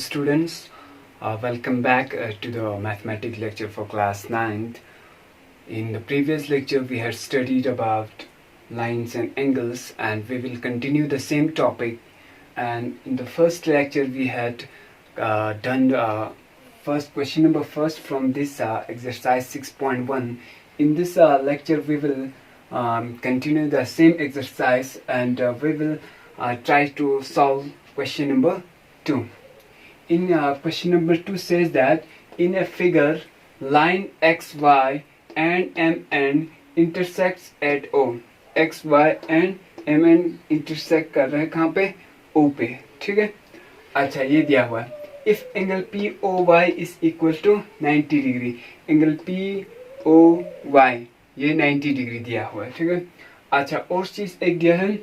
Students, welcome back to the mathematics lecture for class 9th. In the previous lecture we had studied about lines and angles, and we will continue the same topic. And in the first lecture we had done first question number first from this exercise 6.1. In this lecture we will continue the same exercise, and we will try to solve question number 2. In question number 2 says that in a figure line XY and MN intersects at O. XY and MN intersect कर रहे हैं कहाँ पे? O पे. ठीक है. अच्छा, ये दिया हुआ है. If angle POY is equal to 90 degree. Angle POY ये 90 डिग्री दिया हुआ है. ठीक है. अच्छा, और चीज एक दिया है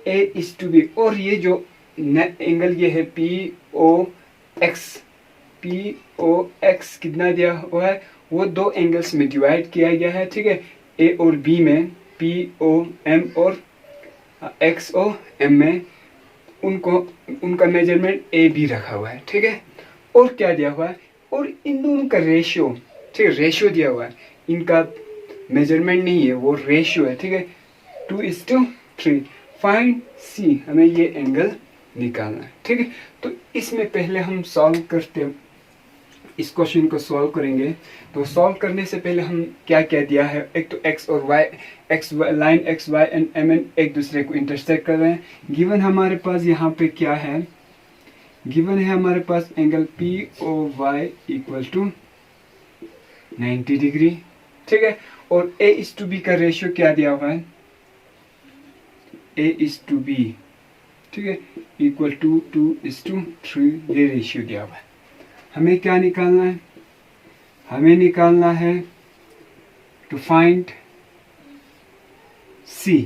A is to B, और ये जो एंगल ये है POX कितना दिया हुआ है? वो दो एंगल्स में डिवाइड किया गया है. ठीक है. A और B में POM और XOM में उनका मेजरमेंट AB रखा हुआ है. ठीक है. और क्या दिया हुआ है? और इन दोनों का रेशियो, ठीक है, रेशियो दिया हुआ है. इनका मेजरमेंट नहीं है, वो रेशियो है. ठीक है. 2:3. फाइंड C, हमें ये एंगल निकालना है. ठीक है. तो इसमें पहले हम सॉल्व करते हैं, इस क्वेश्चन को सॉल्व करेंगे. तो सॉल्व करने से पहले हम क्या क्या दिया है, एक तो x और y, line X Y and M N एक दूसरे को इंटरसेक्ट कर रहे हैं. गिवन हमारे पास यहाँ पे क्या है? गिवन है हमारे पास angle POY equal to 90 degree. ठीक है. और A:B का रेशियो क्या दिया हुआ है? A:B, ठीक है, इक्वल टू 2:3. ये रेशियो दिया हुआ है. हमें क्या निकालना है? हमें निकालना है टू फाइंड C.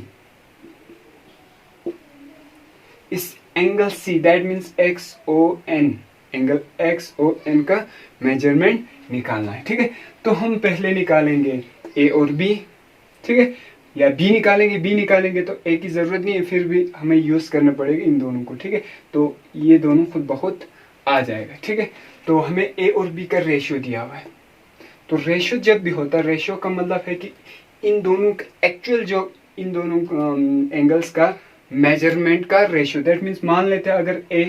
इस angle C, that means XON, angle XON का मेजरमेंट निकालना है. ठीक है. तो हम पहले निकालेंगे A और B. ठीक है. या B निकालेंगे तो A की जरूरत नहीं है, फिर भी हमें यूज करना पड़ेगा इन दोनों को. ठीक है. तो ये दोनों खुद बहुत आ जाएगा. ठीक है. तो हमें A और B का रेशियो दिया हुआ है. तो रेशियो जब भी होता है, रेशियो का मतलब है कि इन दोनों एक्चुअल जो इन दोनों एंगल्स का मेजरमेंट का रेशियो. दैट मीन्स मान लेते हैं अगर A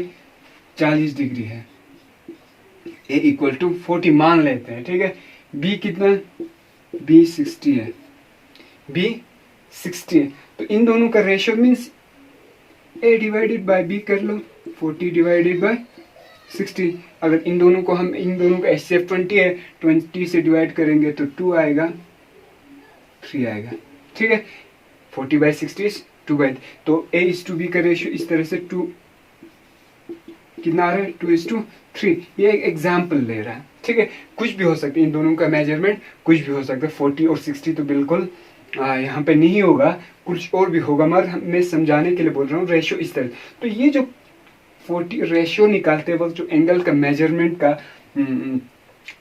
40 डिग्री है, A इक्वल टू 40 मान लेते हैं. ठीक है. B कितना? B 60 है. B 60 है. तो इन दोनों का ratio means A divided by B कर लो, 40 डिवाइडेड बाय 60. अगर इन दोनों का HCF 20 है, 20 से डिवाइड करेंगे तो 2 आएगा, 3 आएगा. ठीक है. 40/60 2/3. तो A:B का रेशियो इस तरह से 2 कितना आ रहा है? 2:3. ये एक एग्जाम्पल ले रहा है. ठीक है. कुछ भी हो सकता है, इन दोनों का मेजरमेंट कुछ भी हो सकता है. 40 और 60 तो बिल्कुल यहाँ पे नहीं होगा, कुछ और भी होगा, मगर मैं समझाने के लिए बोल रहा हूँ रेशियो इस तरह. तो ये जो 40 रेशियो निकालते वक्त, जो एंगल का मेजरमेंट का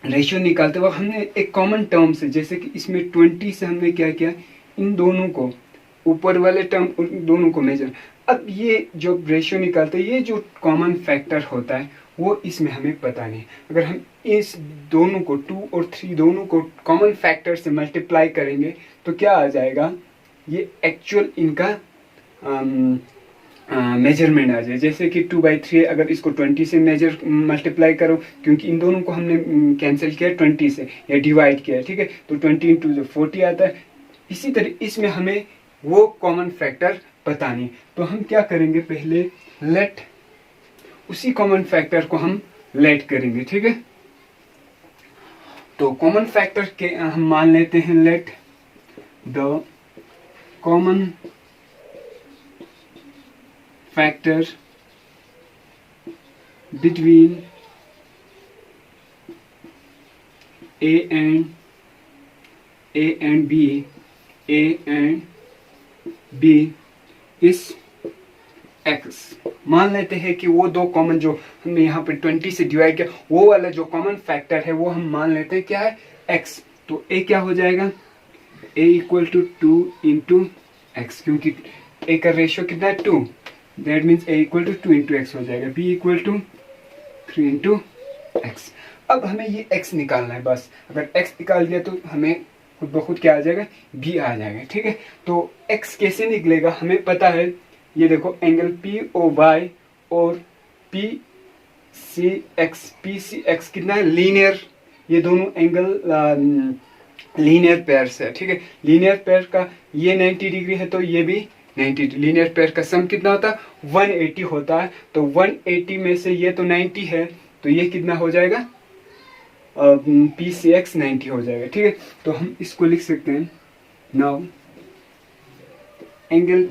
रेशियो निकालते वक्त हमने एक कॉमन टर्म से, जैसे कि इसमें 20 से हमने क्या किया, इन दोनों को, ऊपर वाले टर्म दोनों को मेजर. अब ये जो रेशियो निकालते हैं, ये जो कॉमन फैक्टर होता है वो इसमें हमें पता नहीं. अगर हम इस दोनों को 2 और 3 दोनों को कॉमन फैक्टर से मल्टीप्लाई करेंगे तो क्या आ जाएगा? ये एक्चुअल इनका मेजरमेंट आ जाए. जैसे कि 2/3, अगर इसको 20 से मल्टीप्लाई करो, क्योंकि इन दोनों को हमने कैंसिल किया 20 से या डिवाइड किया. ठीक है. तो 20 × 40 आता है. इसी तरह इसमें हमें वो कॉमन फैक्टर पता नहीं. तो हम क्या करेंगे, पहले लेट उसी कॉमन फैक्टर को हम लेट करेंगे. ठीक है. तो कॉमन फैक्टर के हम मान लेते हैं let the common factor between A and B is X. मान लेते हैं कि वो दो कॉमन, जो हमने यहाँ पे 20 से डिवाइड किया, वो वाला जो कॉमन फैक्टर है वो हम मान लेते हैं क्या है? X. तो A क्या हो जाएगा? A इक्वल टू 2 × X, क्योंकि A का रेशियो कितना है? 2. That means A equal to 2 × X हो जाएगा. B equal to 3 into X. अब हमें ये x निकालना है बस। अगर x निकाल दिया तो हमें खुद ब खुद क्या आ जाएगा, b आ जाएगा। ठीक है, तो x कैसे निकलेगा हमें पता है। ये देखो एंगल POY और PCX कितना है, लीनियर। ये दोनों एंगल लीनियर पेयर्स है। ठीक है, लीनियर पेयर का ये 90 डिग्री है तो ये भी 90। लीनियर पेयर का सम कितना होता है, 180 होता है। तो 180 में से ये तो 90 है, तो ये कितना हो जाएगा, PCX 90 हो जाएगा। ठीक है, तो हम इसको लिख सकते हैं, now angle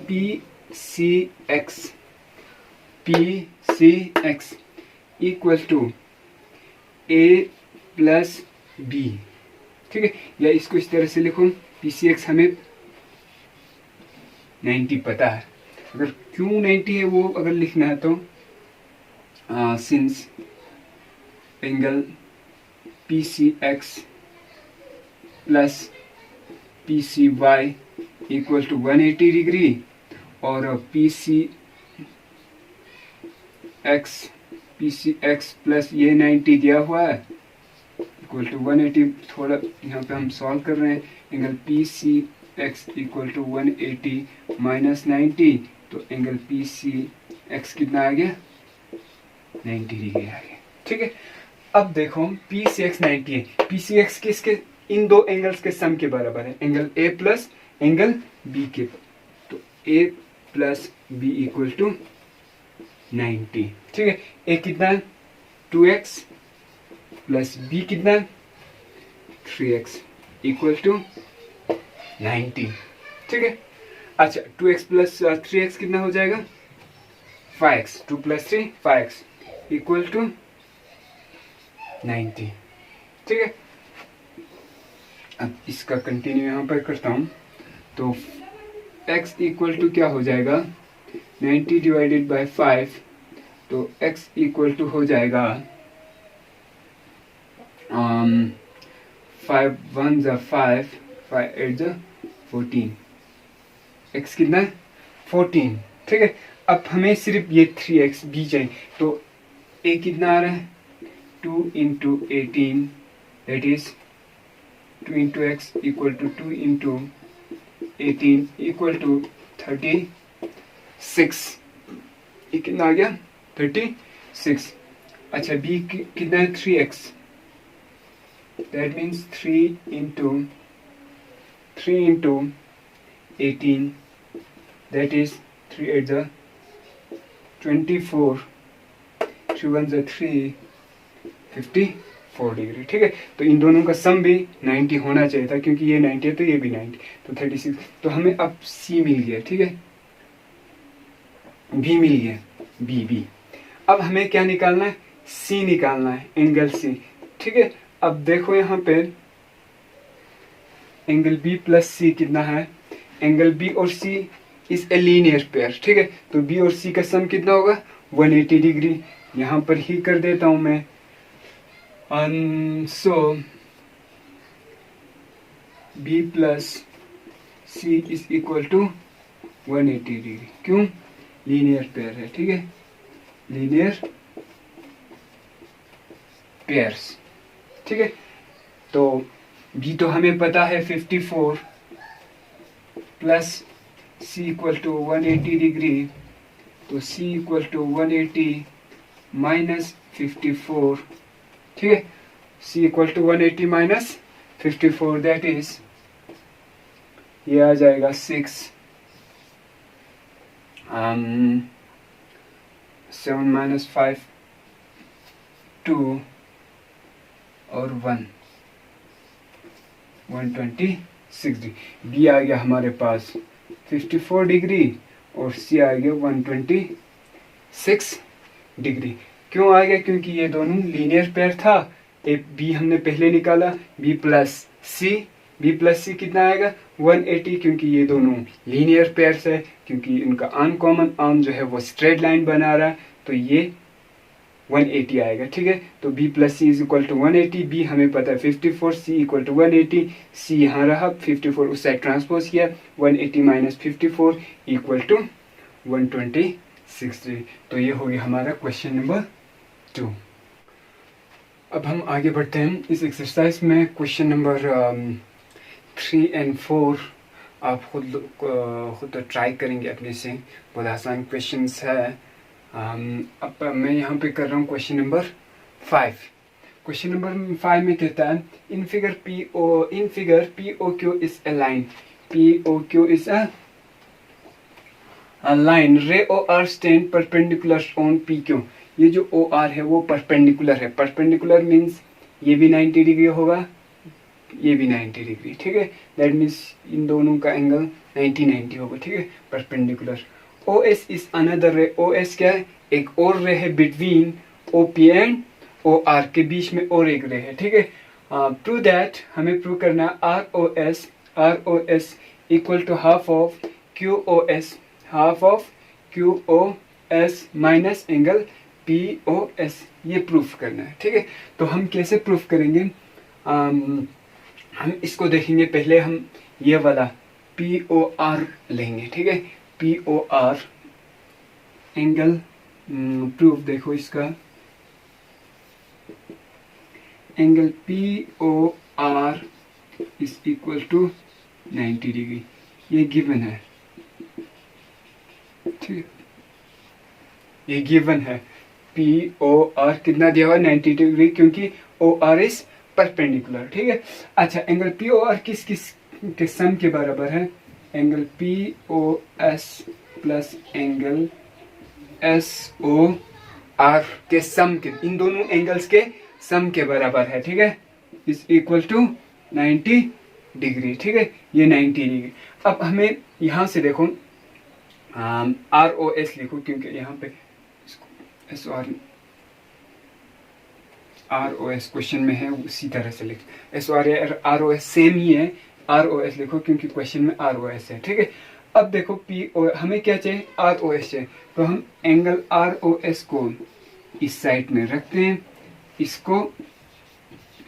PCX equal to A plus B। ठीक है, या इसको इस तरह से लिखो, PCX हमें 90 पता है। अगर क्यों 90 है वो अगर लिखना है तो since angle PCX plus PCY equal to 180 degree और PCX प्लस ये 90 दिया हुआ है इक्वल टू 180। थोड़ा यहाँ पे हम सॉल्व कर रहे हैं। Angle PCX equal to 180 minus 90, तो एंगल PCX कितना आ गया, 90 डिग्री आ गया। ठीक है, अब देखो PCX 90 है, PCX किसके, इन दो एंगल्स के सम के बराबर है, angle A plus angle B के। तो A plus B equal to 90। ठीक है, A कितना है 2x प्लस B कितना है 3x इक्वल टू 90। ठीक है, अच्छा 2x प्लस 3x कितना हो जाएगा 5x, 2 plus 3 5x equal to 90। ठीक है, अब इसका कंटिन्यू यहाँ पर करता हूँ। तो x इक्वल टू क्या हो जाएगा 90 डिवाइडेड बाय 5, तो x इक्वल टू हो जाएगा 5 1 जा 5 5 8 जा 14। x कितना है 14। ठीक है, अब हमें सिर्फ ये 3x b चाहिए। तो a कितना आ रहा है 2 into 18 that is 2 into X equal to 2 into 18 equal to 36। ये कितना आ गया 36। अच्छा b कितना है 3x, that means 3 into 18 that is 3 8 जा 24 3 1 जा 3 54 डिग्री। ठीक है, तो इन दोनों का सम भी 90 होना चाहिए था, क्योंकि ये 90 है तो ये भी 90, तो 36। तो हमें अब C मिल गया। ठीक है, B मिल गया, B। अब हमें क्या निकालना है, C निकालना है, एंगल C। ठीक है, अब देखो यहाँ पे एंगल B प्लस C कितना है, एंगल B और C is a linear pair. ठीक है, तो B और C का सम कितना होगा 180 डिग्री। यहाँ पर ही कर देता हूं मैं। So B plus C is equal to 180 degree. क्यों, लीनियर पेयर है। ठीक है, लीनियर पेयर्स। ठीक है, तो B तो हमें पता है 54 plus C equal to 180 degree, तो C इक्वल टू 180 माइनस 54। ठीक है, C equal to 180 minus 54 that is, ये आ जाएगा 6 7 माइनस 5 2 और 126 डिग्री। B आ गया हमारे पास 54 डिग्री और C आ गया 126 डिग्री। क्यों आ गया, क्योंकि ये दोनों लीनियर पेयर था। एक B हमने पहले निकाला, B प्लस C कितना आएगा 180, क्योंकि ये दोनों लीनियर पेयर्स है, क्योंकि इनका अनकॉमन आर्म जो है वो स्ट्रेट लाइन बना रहा है, तो ये 180 आएगा। ठीक है, तो B plus C is equal to 180। B हमें पता है 54, C इक्वल टू 180। C यहाँ रहा, 54 उस साइड ट्रांसपोज किया, 180 माइनस 54 इक्वल टू 126। तो ये हो गया हमारा क्वेश्चन नंबर 2। अब हम आगे बढ़ते हैं इस एक्सरसाइज में। क्वेश्चन नंबर 3 और 4 आप खुद ट्राई करेंगे अपने से, बहुत आसान क्वेश्चंस है। अब मैं यहाँ पे कर रहा हूँ क्वेश्चन नंबर 5। क्वेश्चन नंबर 5 में कहता है in figure P O Q is a line, P O Q is a line, ray O R stand perpendicular on P Q. ये जो ओ आर है वो परपेंडिकुलर है। परपेंडिकुलर मीन्स ये भी 90 डिग्री होगा, ये भी 90 डिग्री, ठीक है। दैट मीन्स इन दोनों का एंगल 90 होगा, ठीक है, perpendicular. O S is another ray, O S क्या है, एक और रे है between O P and O R, के बीच में और एक रे है, ठीक है। प्रूव दैट, हमें प्रूव करना है R O S equal to half of Q O S, half of Q O S minus angle P O S, ये प्रूफ करना है, ठीक है। तो हम कैसे प्रूफ करेंगे, हम इसको देखेंगे। पहले हम ये वाला पी ओ आर लेंगे, ठीक है। P O R angle proof देखो इसका, angle P O R is equal to 90 degree, ये गिवन है, ठीक है, ये गिवन है। पी ओ आर कितना दिया हुआ, 90 डिग्री, क्योंकि ओ आर इज परपेंडिकुलर, ठीक है। अच्छा, एंगल पी ओ आर किस किस के सम के बराबर है, angle P O S plus angle S O R के सम के, इन दोनों एंगल्स के सम के बराबर है, ठीक है, इज इक्वल टू 90 डिग्री, ठीक है, ये 90 डिग्री। अब हमें यहां से देखो आर ओ एस लिखो, क्योंकि यहाँ पे S R O S question में है, उसी तरह से लिख, S R O S same ही है, आर ओ एस लिखो क्योंकि क्वेश्चन में आर ओ एस है, ठीक है। अब देखो पी ओ, हमें क्या चाहिए, आर ओ एस चाहिए, तो हम एंगल आर ओ एस को इस साइड में रखते हैं, इसको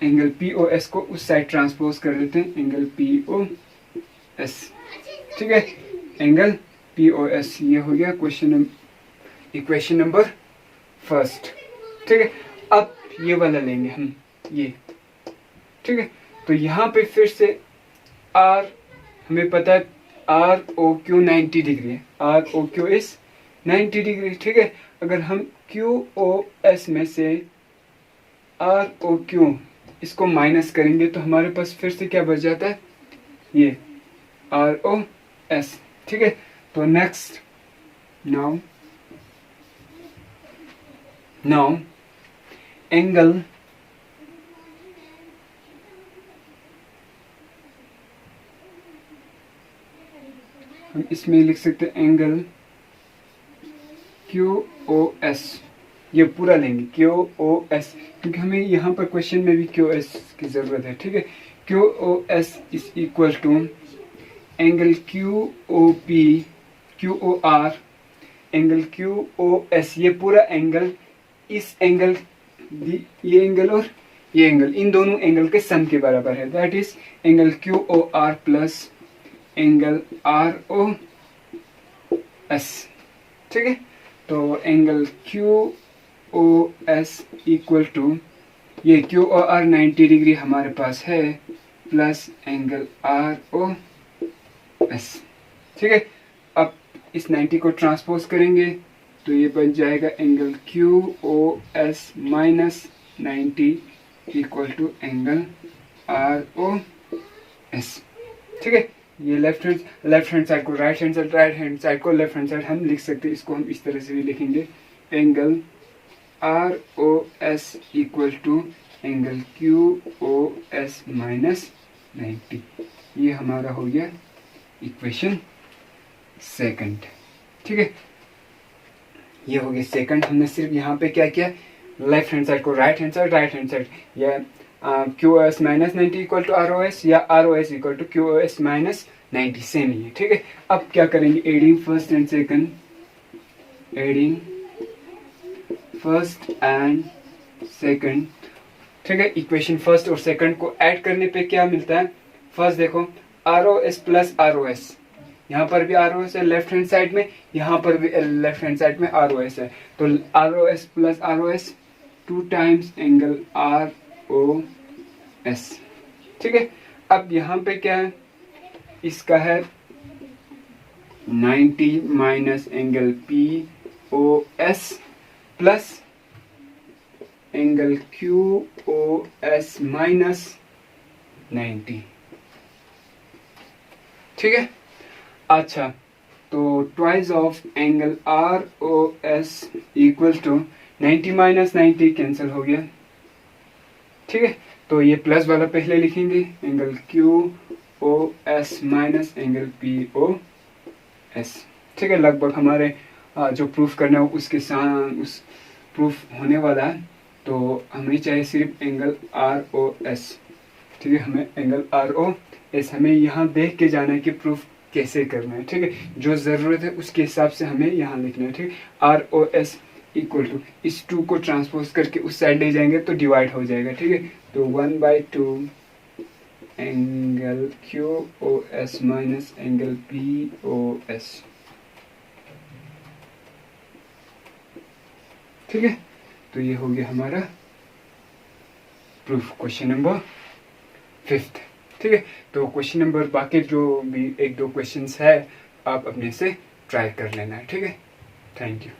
एंगल पी ओ एस को उस साइड ट्रांसपोज कर देते हैं, एंगल पी ओ एस, ठीक है, एंगल पी ओ एस, ये हो गया इक्वेशन नंबर फर्स्ट, ठीक है। अब ये वाला लेंगे हम, ये, ठीक है। तो यहाँ पे फिर से आर, हमें पता है आर ओ क्यू 90 डिग्री है, R O Q is 90 degree, ठीक है। अगर हम क्यू ओ एस में से आर ओ क्यू इसको माइनस करेंगे तो हमारे पास फिर से क्या बच जाता है, ये आर ओ एस, ठीक है। तो नेक्स्ट नाउ एंगल हम इसमें लिख सकते हैं एंगल क्यू ओ एस, ये पूरा लेंगे क्यू ओ एस, क्योंकि हमें यहाँ पर क्वेश्चन में भी क्यू एस की जरूरत है, ठीक है। Q O S is equal to angle Q O P, Q O R, angle Q O S, ये पूरा एंगल इस एंगल, ये एंगल और ये एंगल, इन दोनों एंगल के सम के बराबर है, that is angle Q O R plus angle R O S, ठीक है। So angle Q O S equal to, ये क्यू ओ आर 90 डिग्री हमारे पास है, plus angle R O S, ठीक है। अब इस 90 को ट्रांसपोज करेंगे तो ये बन जाएगा angle Q O S minus 90 equal to angle R O S, ठीक है। ये लेफ्ट हैंड साइड को राइट हैंड साइड को लेफ्ट हैंड साइड हम लिख सकते हैं, इसको हम इस तरह से भी लिखेंगे, angle R O S equal to angle Q O S minus 90, ये हमारा हो गया इक्वेशन सेकंड, ठीक है। ये हो गया सेकंड। हमने सिर्फ यहाँ पे क्या किया, लेफ्ट हैंड साइड को राइट हैंड साइड, या Q O S minus 90 equal to R O S, या R O S equal to Q O S minus 90, same ही है, ठीक है। अब क्या करेंगे, एडिंग फर्स्ट एंड सेकंड, ठीक है। इक्वेशन फर्स्ट और सेकंड को ऐड करने पे क्या मिलता है, फर्स्ट देखो R O S plus R O S, यहाँ पर भी आर ओ एस है लेफ्ट हैंड साइड में, यहाँ पर भी लेफ्ट हैंड साइड में आर ओ एस है, तो R O S plus R O S 2 times angle R O S. ठीक है, अब यहाँ पे क्या है, इसका है 90 minus angle P O S plus angle Q O S minus 90। ठीक है, अच्छा तो twice of angle R O S equal to 90 minus 90 cancel हो गया। ठीक है, तो ये प्लस वाला पहले लिखेंगे, angle Q O S minus angle P O S. ठीक है, लगभग हमारे जो प्रूफ करना है उसके साथ उस प्रूफ होने वाला है। तो हमें चाहिए सिर्फ एंगल आर ओ एस। ठीक है, हमें एंगल आर ओ एस हमें यहाँ देख के जाना है कि प्रूफ कैसे करना है। ठीक है, जो ज़रूरत है उसके हिसाब से हमें यहाँ लिखना है। ठीक है, R O S equal to इस 2 को ट्रांसपोज करके उस साइड ले जाएंगे तो डिवाइड हो जाएगा। ठीक है, तो 1/2 angle Q O S minus angle P O S. ठीक है, तो ये हो गया हमारा प्रूफ, क्वेश्चन नंबर 5। ठीक है, तो क्वेश्चन नंबर बाकी जो भी 1-2 क्वेश्चंस है आप अपने से ट्राई कर लेना है। ठीक है, थैंक यू।